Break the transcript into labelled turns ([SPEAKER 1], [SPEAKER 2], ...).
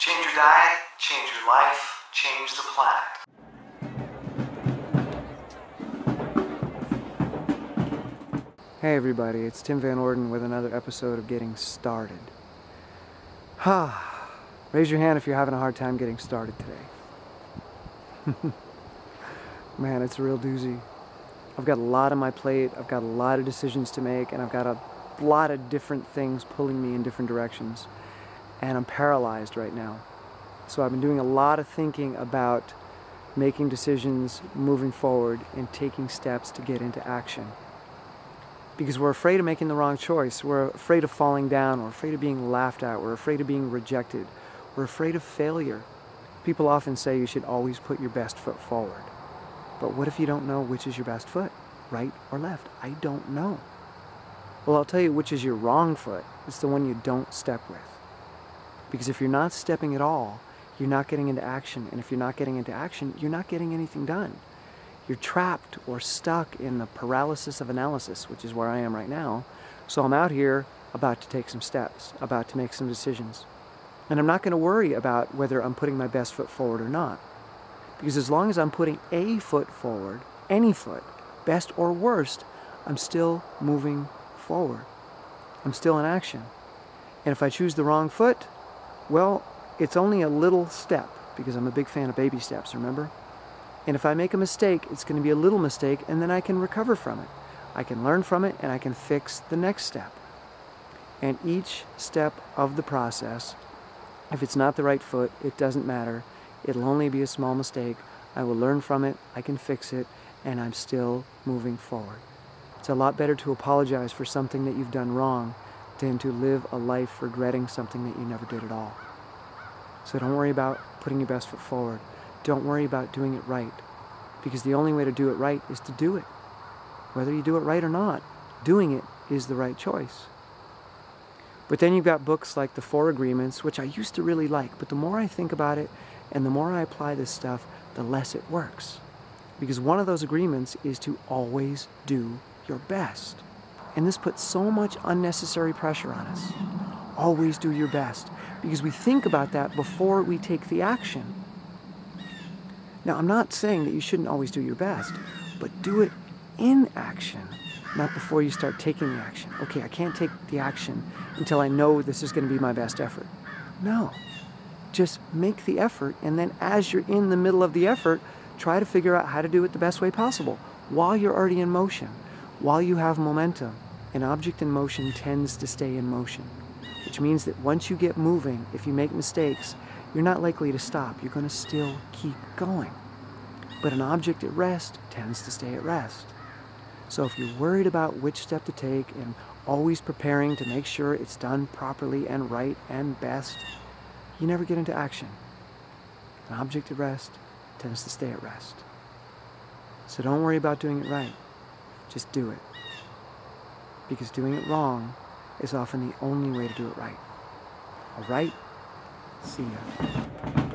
[SPEAKER 1] Change your diet, change your life, change the planet.
[SPEAKER 2] Hey everybody, it's Tim Van Orden with another episode of Getting Started. Raise your hand if you're having a hard time getting started today. Man, it's a real doozy. I've got a lot on my plate, I've got a lot of decisions to make, and I've got a lot of different things pulling me in different directions. And I'm paralyzed right now. So I've been doing a lot of thinking about making decisions, moving forward, and taking steps to get into action. Because we're afraid of making the wrong choice. We're afraid of falling down. We're afraid of being laughed at. We're afraid of being rejected. We're afraid of failure. People often say you should always put your best foot forward. But what if you don't know which is your best foot, right or left? I don't know. Well, I'll tell you which is your wrong foot. It's the one you don't step with. Because if you're not stepping at all, you're not getting into action. And if you're not getting into action, you're not getting anything done. You're trapped or stuck in the paralysis of analysis, which is where I am right now. So I'm out here about to take some steps, about to make some decisions. And I'm not going to worry about whether I'm putting my best foot forward or not. Because as long as I'm putting a foot forward, any foot, best or worst, I'm still moving forward. I'm still in action. And if I choose the wrong foot, well, it's only a little step, because I'm a big fan of baby steps, remember? And if I make a mistake, it's going to be a little mistake, and then I can recover from it. I can learn from it, and I can fix the next step. And each step of the process, if it's not the right foot, it doesn't matter. It'll only be a small mistake. I will learn from it, I can fix it, and I'm still moving forward. It's a lot better to apologize for something that you've done wrong than to live a life regretting something that you never did at all. So don't worry about putting your best foot forward. Don't worry about doing it right, because the only way to do it right is to do it. Whether you do it right or not, doing it is the right choice. But then you've got books like The 4 Agreements, which I used to really like, but the more I think about it and the more I apply this stuff, the less it works. Because one of those agreements is to always do your best. And this puts so much unnecessary pressure on us. Always do your best, because we think about that before we take the action. Now, I'm not saying that you shouldn't always do your best, but do it in action, not before you start taking the action. Okay, I can't take the action until I know this is going to be my best effort. No, just make the effort, and then as you're in the middle of the effort, try to figure out how to do it the best way possible while you're already in motion, while you have momentum. An object in motion tends to stay in motion, which means that once you get moving, if you make mistakes, you're not likely to stop. You're going to still keep going. But an object at rest tends to stay at rest. So if you're worried about which step to take and always preparing to make sure it's done properly and right and best, you never get into action. An object at rest tends to stay at rest. So don't worry about doing it right. Just do it. Because doing it wrong is often the only way to do it right. All right? See ya.